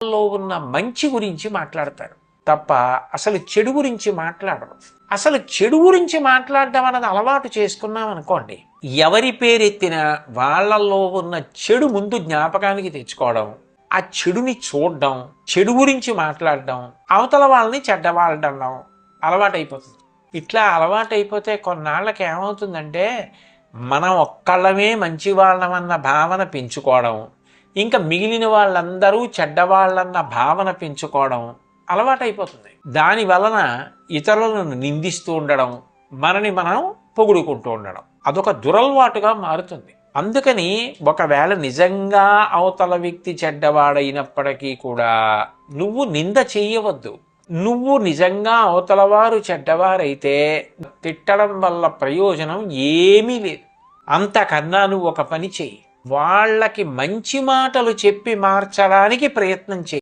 లో ఉన్న మంచి గురించి మాట్లాడతారు తప్ప అసలు చెడు గురించి మాట్లాడరు. అసలు చెడు గురించి మాట్లాడడం అన్నది అలవాటు చేసుకున్నాం అనుకోండి, ఎవరి పేరెత్తినా వాళ్ళల్లో ఉన్న చెడు ముందు జ్ఞాపకానికి తెచ్చుకోవడం, ఆ చెడుని చూడడం, చెడు గురించి మాట్లాడడం, అవతల వాళ్ళని చెడ్డవాళ్ళడం అలవాటైపోతుంది. ఇట్లా అలవాటైపోతే కొన్నాళ్ళకి ఏమవుతుందంటే మనం ఒక్కళ్ళమే మంచి వాళ్ళమన్న భావన పెంచుకోవడం, ఇంకా మిగిలిన వాళ్ళందరూ చెడ్డవాళ్ళన్న భావన పెంచుకోవడం అలవాటైపోతుంది. దాని వలన ఇతరులను నిందిస్తూ ఉండడం, మనని మనం పొగుడుకుంటూ ఉండడం అదొక దురలవాటుగా మారుతుంది. అందుకని ఒకవేళ నిజంగా అవతల వ్యక్తి చెడ్డవాడైనప్పటికీ కూడా నువ్వు నింద చెయ్యవద్దు. నువ్వు నిజంగా అవతల వారు చెడ్డవారైతే తిట్టడం వల్ల ప్రయోజనం ఏమీ లేదు. అంతకన్నా నువ్వు ఒక పని చెయ్యి, వాళ్ళకి మంచి మాటలు చెప్పి మార్చడానికి ప్రయత్నం చెయ్యి.